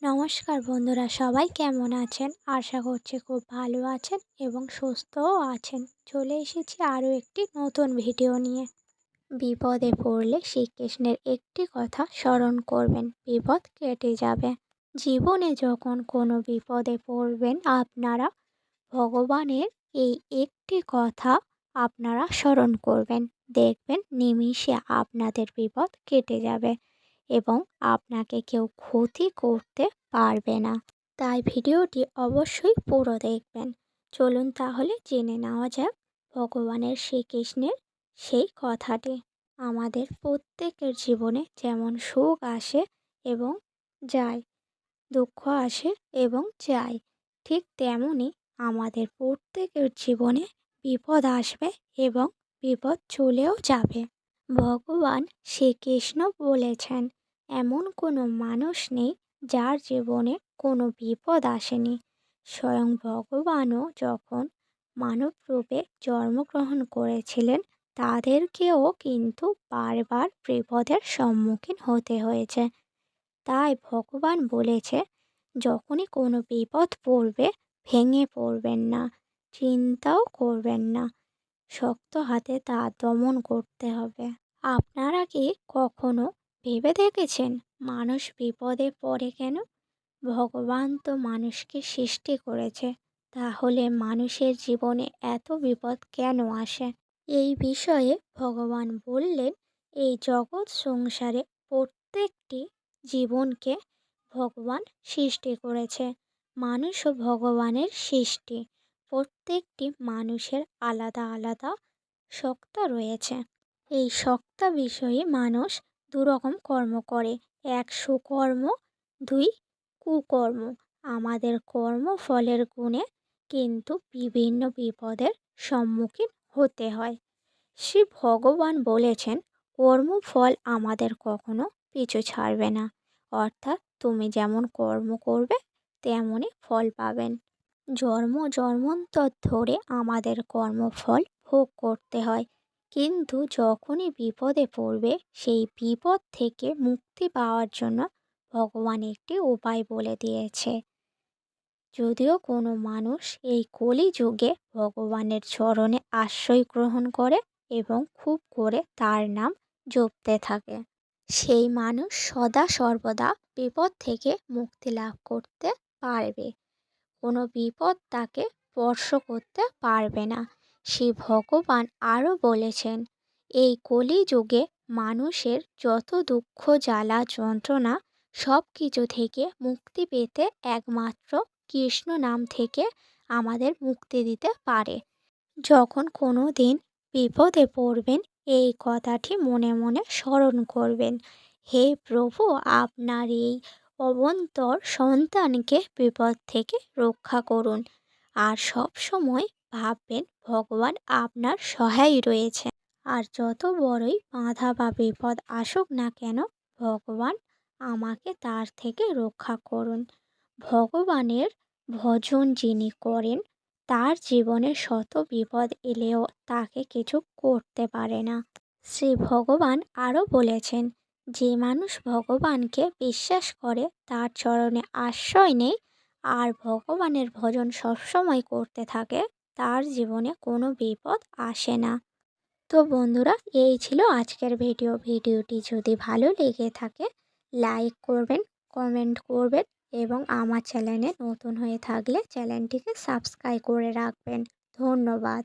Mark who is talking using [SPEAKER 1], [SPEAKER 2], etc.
[SPEAKER 1] নমস্কার বন্ধুরা, সবাই কেমন আছেন? আশা করছি খুব ভালো আছেন এবং সুস্থও আছেন। চলে এসেছি আরও একটি নতুন ভিডিও নিয়ে। বিপদে পড়লে শ্রীকৃষ্ণের একটি কথা স্মরণ করবেন, বিপদ কেটে যাবে। জীবনে যখন কোনো বিপদে পড়বেন আপনারা ভগবানের এই একটি কথা আপনারা স্মরণ করবেন, দেখবেন নিমিষে আপনাদের বিপদ কেটে যাবে এবং আপনাকে কেউ ক্ষতি করতে পারবে না। তাই ভিডিওটি অবশ্যই পুরো দেখবেন। চলুন তাহলে জেনে নেওয়া যাক ভগবানের শ্রীকৃষ্ণের সেই কথাটি। আমাদের প্রত্যেকের জীবনে যেমন সুখ আসে এবং যায়, দুঃখ আসে এবং যায়, ঠিক তেমনই আমাদের প্রত্যেকের জীবনে বিপদ আসবে এবং বিপদ চলেও যাবে। ভগবান শ্রীকৃষ্ণ বলেছেন, এমন কোনো মানুষ নেই যার জীবনে কোনো বিপদ আসেনি। স্বয়ং ভগবানও যখন মানব রূপে জন্মগ্রহণ করেছিলেন তাদেরকেও কিন্তু বারবার বিপদের সম্মুখীন হতে হয়েছে। তাই ভগবান বলেছে, যখনই কোনো বিপদ পড়বে ভেঙে পড়বেন না, চিন্তাও করবেন না, শক্ত হাতে তা দমন করতে হবে। আপনারা কি কখনো ভেবে দেখেছেন মানুষ বিপদে পড়ে কেন? ভগবান তো মানুষকে সৃষ্টি করেছে, তাহলে মানুষের জীবনে এত বিপদ কেন আসে? এই বিষয়ে ভগবান বললেন, এই জগৎ সংসারে প্রত্যেকটি জীবনকে ভগবান সৃষ্টি করেছে। মানুষও ভগবানের সৃষ্টি। প্রত্যেকটি মানুষের আলাদা আলাদা সত্তা রয়েছে। এই সত্তা বিষয়ে মানুষ দুরকম কর্ম করে, এক সুকর্ম, দুই কুকর্ম। আমাদের কর্মফলের গুণে কিন্তু বিভিন্ন বিপদের সম্মুখীন হতে হয়। শ্রী ভগবান বলেছেন, কর্মফল আমাদের কখনো পিছু ছাড়বে না। অর্থাৎ তুমি যেমন কর্ম করবে তেমনই ফল পাবেন। জন্ম জন্মান্তর ধরে আমাদের কর্মফল ভোগ করতে হয়, কিন্তু যখনই বিপদে পড়বে সেই বিপদ থেকে মুক্তি পাওয়ার জন্য ভগবান একটি উপায় বলে দিয়েছে। যদিও কোনো মানুষ এই কলিযুগে ভগবানের চরণে আশ্রয় গ্রহণ করে এবং খুব করে তার নাম জপতে থাকে, সেই মানুষ সদা সর্বদা বিপদ থেকে মুক্তি লাভ করতে পারবে। কোনো বিপদ তাকে স্পর্শ করতে পারবে না। শ্রী ভগবান আরও বলেছেন, এই কলিযুগে মানুষের যত দুঃখ জ্বালা যন্ত্রণা সব কিছু থেকে মুক্তি পেতে একমাত্র কৃষ্ণ নাম থেকে আমাদের মুক্তি দিতে পারে। যখন কোনো দিন বিপদে পড়বেন এই কথাটি মনে মনে স্মরণ করবেন, হে প্রভু, আপনার এই অবন্তর সন্তানকে বিপদ থেকে রক্ষা করুন। আর সব সময় ভাববেন ভগবান আপনার সহায় রয়েছে। আর যত বড়ই বাধা বা বিপদ আসুক না কেন, ভগবান আমাকে তার থেকে রক্ষা করুন। ভগবানের ভজন যিনি করেন তার জীবনে শত বিপদ এলেও তাকে কিছু করতে পারে না। শ্রী ভগবান আরও বলেছেন, যে মানুষ ভগবানকে বিশ্বাস করে তার চরণে আশ্রয় নেয় আর ভগবানের ভজন সবসময় করতে থাকে, তার জীবনে কোনো বিপদ আসে না। তো বন্ধুরা, এই ছিল আজকের ভিডিওটি যদি ভালো লেগে থাকে লাইক করবেন, কমেন্ট করবেন এবং আমার চ্যানেলে নতুন হয়ে থাকলে চ্যানেলটিকে সাবস্ক্রাইব করে রাখবেন। ধন্যবাদ।